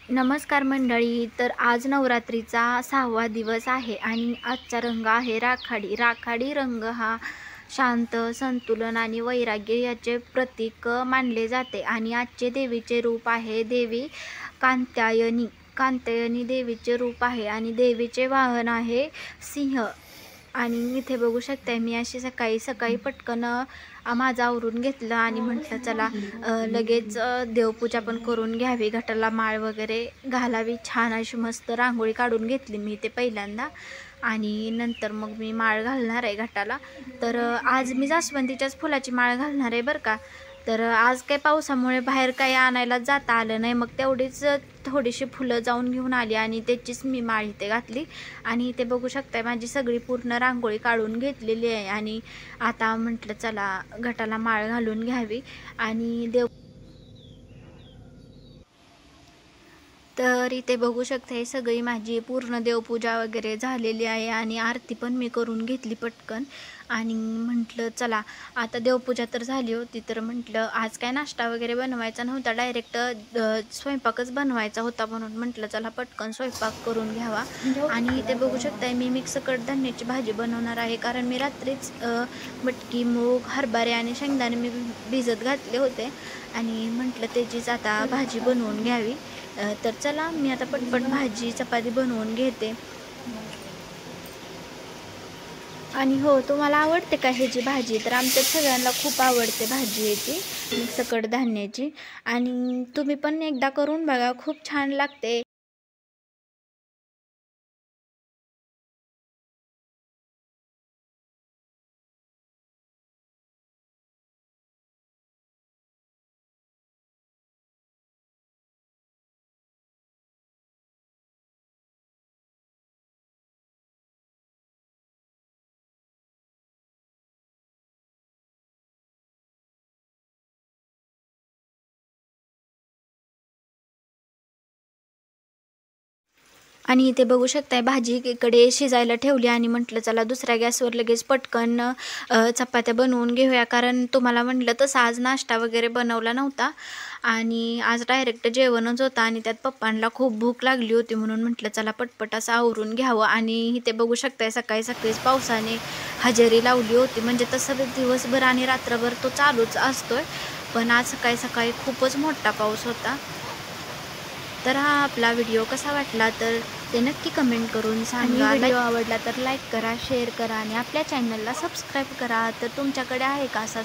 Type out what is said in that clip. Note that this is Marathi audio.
नमस्कार मंडळी. तर आज नवरात्रीचा 6वा दिवस आहे आणि आजचा रंग आहे राखाडी. राखाडी रंग हा शांत, संतुलन आणि वैराग्य याचे प्रतीक मानले जाते आणि आजचे देवीचे रूप आहे देवी कात्यायनी. कात्यायनी देवीचे रूप आहे आणि देवीचे वाहन आहे सिंह. आणि इथे बघू शकताय मी अशी सकाळी सकाळी पटकन माझं आवरून घेतलं आणि म्हटलं चला लगेच देवपूजा पण करून घ्यावी, घटाला माळ वगैरे घालावी. छान अशी मस्त रांगोळी काढून घेतली मी ते पहिल्यांदा आणि नंतर मग मी माळ घालणार आहे घटाला. तर आज मी जास्वंदीच्याच फुलाची माळ घालणार आहे बरं का. तर आज काही पावसामुळे बाहेर काही आणायला जाता आलं नाही, मग तेवढीच थोडीशी फुलं जाऊन घेऊन आली आणि त्याचीच मी माळ इथे घातली. आणि इथे बघू शकताय माझी सगळी पूर्ण रांगोळी काढून घेतलेली आहे आणि आता म्हटलं चला घटाला माळ घालून घ्यावी आणि तर इथे बघू शकते सगळी माझी पूर्ण देवपूजा वगैरे झालेली आहे आणि आरती पण मी करून घेतली पटकन. आणि म्हटलं चला आता देवपूजा तर झाली होती, तर म्हटलं आज काय नाश्ता वगैरे बनवायचा नव्हता, डायरेक्ट स्वयंपाकच बनवायचा होता, म्हणून म्हटलं चला पटकन स्वयंपाक करून घ्यावा. आणि इथे बघू शकताय मी मिक्स कडधान्याची भाजी बनवणार आहे, कारण मी रात्रीच मटकी, मूग, हरभरे आणि शेंगदाणे मी भिजत घातले होते आणि म्हटलं त्याचीच आता भाजी बनवून घ्यावी. तर चला मी आता पटपट भाजी चपाती बनवून घेते. आणि हो, तुम्हाला आवडते का ह्याची भाजी? तर आमच्या सगळ्यांना खूप आवडते भाजी याची मिक्स कडधान्याची. आणि तुम्ही पण एकदा करून बघा, खूप छान लागते. आणि इथे बघू शकताय भाजी इकडे शिजायला ठेवली आणि म्हटलं चला दुसऱ्या गॅसवर लगेच पटकन चपात्या बनवून घेऊया, कारण तुम्हाला म्हटलं तसं आज नाश्ता वगैरे बनवला नव्हता आणि आज डायरेक्ट जेवणच होतं आणि त्यात पप्पांना खूप भूक लागली होती, म्हणून म्हटलं चला पटपट असं आवरून घ्यावं. आणि इथे बघू शकताय सकाळी सकाळीच पावसाने हजेरी लावली होती, म्हणजे तसं दिवसभर आणि रात्रभर तो चालूच असतोय, पण आज सकाळी सकाळी खूपच मोठा पाऊस होता. तर हा आपला व्हिडिओ कसा वाटला तर ते नक्की कमेंट करून सांगा. व्हिडिओ आवडला तर लाईक करा, शेअर करा आणि आपल्या चॅनलला सबस्क्राईब करा. तर तुमच्याकडे आहे का असा